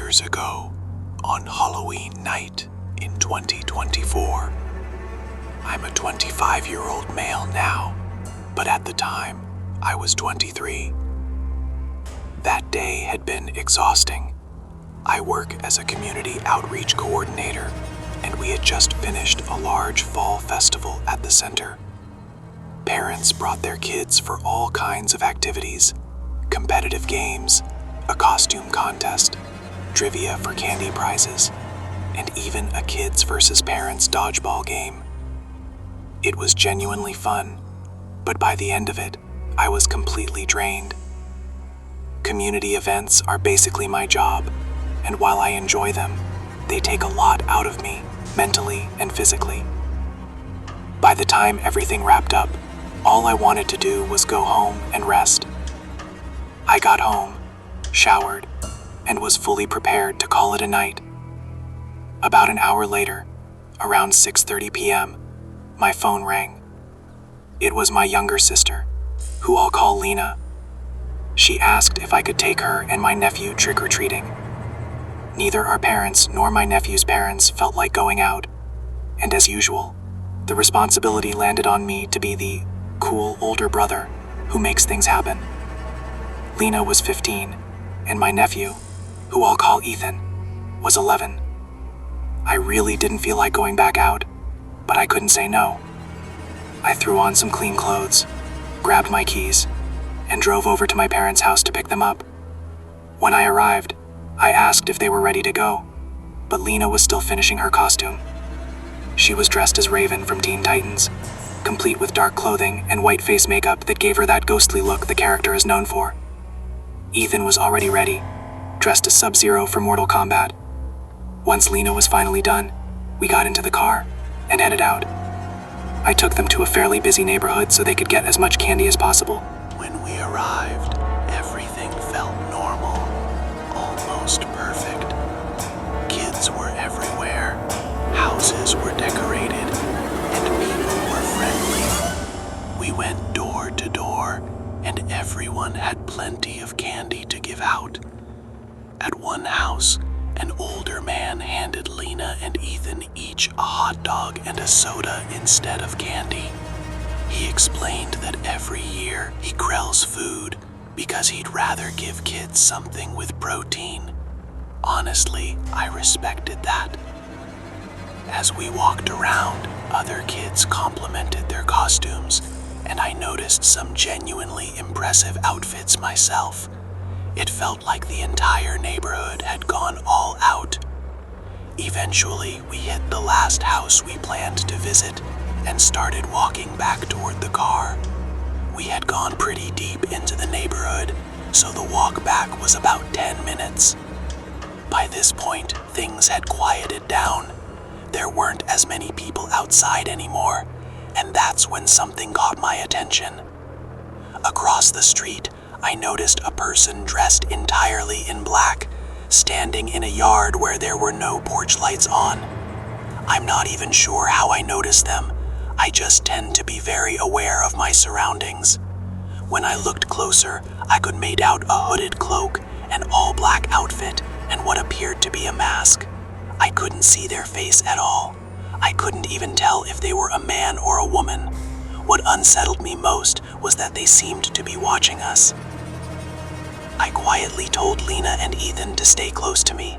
years ago, on Halloween night in 2024. I'm a 25-year-old male now, but at the time, I was 23. That day had been exhausting. I work as a community outreach coordinator, and we had just finished a large fall festival at the center. Parents brought their kids for all kinds of activities, competitive games, a costume contest, trivia for candy prizes, and even a kids versus parents dodgeball game. It was genuinely fun, but by the end of it, I was completely drained. Community events are basically my job, and while I enjoy them, they take a lot out of me, mentally and physically. By the time everything wrapped up, all I wanted to do was go home and rest. I got home, showered, and was fully prepared to call it a night. About an hour later, around 6:30 p.m., my phone rang. It was my younger sister, who I'll call Lena. She asked if I could take her and my nephew trick-or-treating. Neither our parents nor my nephew's parents felt like going out, and as usual, the responsibility landed on me to be the cool older brother who makes things happen. Lena was 15, and my nephew, who I'll call Ethan, was 11. I really didn't feel like going back out, but I couldn't say no. I threw on some clean clothes, grabbed my keys, and drove over to my parents' house to pick them up. When I arrived, I asked if they were ready to go, but Lena was still finishing her costume. She was dressed as Raven from Teen Titans, complete with dark clothing and white face makeup that gave her that ghostly look the character is known for. Ethan was already ready, dressed as Sub-Zero from Mortal Kombat. Once Lena was finally done, we got into the car and headed out. I took them to a fairly busy neighborhood so they could get as much candy as possible. When we arrived, everything felt normal, almost perfect. Kids were everywhere, houses were decorated, and people were friendly. We went door to door, and everyone had plenty of candy to give out. At one house, an older man handed Lena and Ethan each a hot dog and a soda instead of candy. He explained that every year he grills food because he'd rather give kids something with protein. Honestly, I respected that. As we walked around, other kids complimented their costumes, and I noticed some genuinely impressive outfits myself. It felt like the entire neighborhood had gone all out. Eventually, we hit the last house we planned to visit and started walking back toward the car. We had gone pretty deep into the neighborhood, so the walk back was about 10 minutes. By this point, things had quieted down. There weren't as many people outside anymore, and that's when something caught my attention. Across the street, I noticed a person dressed entirely in black, standing in a yard where there were no porch lights on. I'm not even sure how I noticed them. I just tend to be very aware of my surroundings. When I looked closer, I could make out a hooded cloak, an all-black outfit, and what appeared to be a mask. I couldn't see their face at all. I couldn't even tell if they were a man or a woman. What unsettled me most was that they seemed to be watching us. I quietly told Lena and Ethan to stay close to me.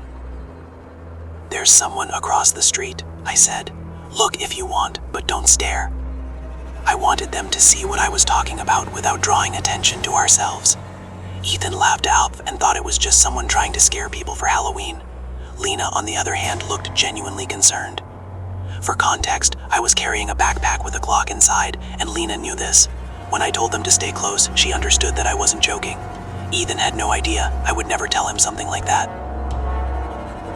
"There's someone across the street," I said. "Look if you want, but don't stare." I wanted them to see what I was talking about without drawing attention to ourselves. Ethan laughed out and thought it was just someone trying to scare people for Halloween. Lena, on the other hand, looked genuinely concerned. For context, I was carrying a backpack with a clock inside, and Lena knew this. When I told them to stay close, she understood that I wasn't joking. Ethan had no idea. I would never tell him something like that.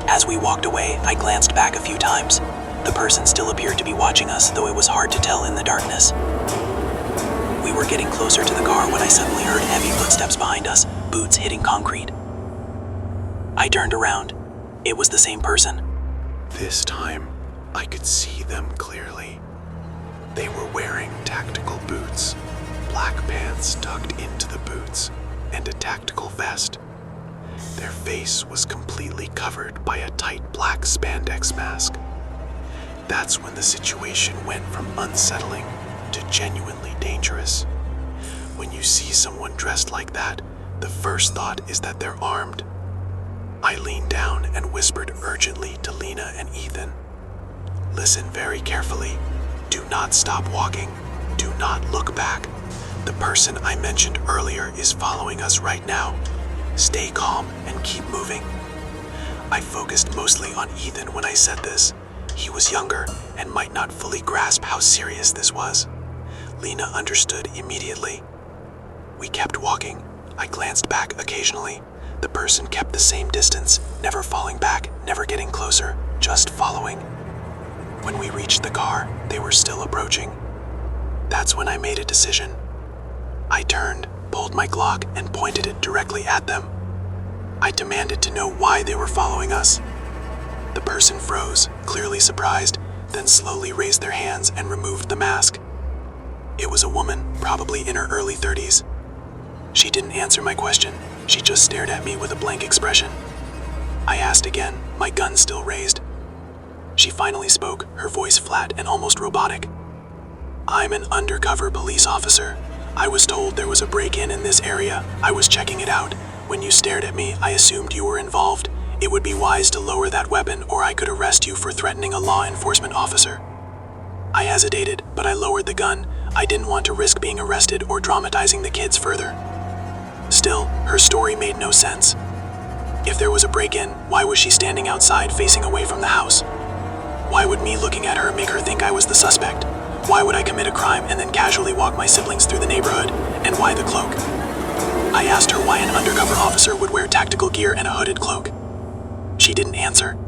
As we walked away, I glanced back a few times. The person still appeared to be watching us, though it was hard to tell in the darkness. We were getting closer to the car when I suddenly heard heavy footsteps behind us, boots hitting concrete. I turned around. It was the same person. This time, I could see them clearly. They were wearing tactical boots, black pants tucked into the boots, and a tactical vest. Their face was completely covered by a tight black spandex mask. That's when the situation went from unsettling to genuinely dangerous. When you see someone dressed like that, the first thought is that they're armed. I leaned down and whispered urgently to Lena and Ethan. Listen very carefully. Do not stop walking. Do not look back. The person I mentioned earlier is following us right now. Stay calm and keep moving. I focused mostly on Ethan when I said this. He was younger and might not fully grasp how serious this was. Lena understood immediately. We kept walking. I glanced back occasionally. The person kept the same distance, never falling back, never getting closer, just following. When we reached the car, they were still approaching. That's when I made a decision. I turned, pulled my Glock, and pointed it directly at them. I demanded to know why they were following us. The person froze, clearly surprised, then slowly raised their hands and removed the mask. It was a woman, probably in her early 30s. She didn't answer my question. She just stared at me with a blank expression. I asked again, my gun still raised. She finally spoke, her voice flat and almost robotic. I'm an undercover police officer. I was told there was a break-in in this area. I was checking it out. When you stared at me, I assumed you were involved. It would be wise to lower that weapon or I could arrest you for threatening a law enforcement officer. I hesitated, but I lowered the gun. I didn't want to risk being arrested or traumatizing the kids further. Still, her story made no sense. If there was a break-in, why was she standing outside facing away from the house? Why would me looking at her make her think I was the suspect? Why would I commit a crime and then casually walk my siblings through the neighborhood? And why the cloak? I asked her why an undercover officer would wear tactical gear and a hooded cloak. She didn't answer.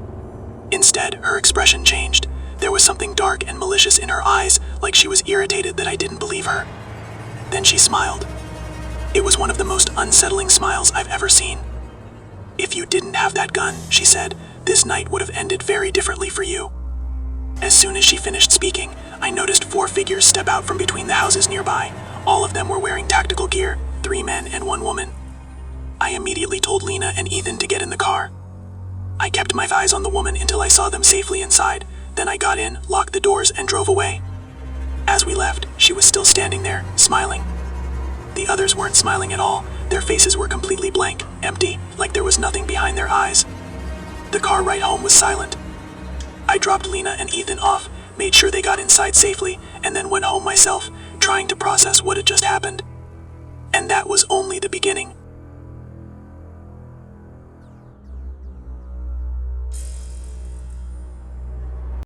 Instead, her expression changed. There was something dark and malicious in her eyes, like she was irritated that I didn't believe her. Then she smiled. It was one of the most unsettling smiles I've ever seen. If you didn't have that gun, she said, this night would have ended very differently for you. As soon as she finished speaking, I noticed 4 figures step out from between the houses nearby. All of them were wearing tactical gear, 3 men and 1 woman. I immediately told Lena and Ethan to get in the car. I kept my eyes on the woman until I saw them safely inside. Then I got in, locked the doors, and drove away. As we left, she was still standing there, smiling. The others weren't smiling at all. Their faces were completely blank, empty, like there was nothing behind their eyes. The car ride home was silent. I dropped Lena and Ethan off, made sure they got inside safely, and then went home myself, trying to process what had just happened. And that was only the beginning.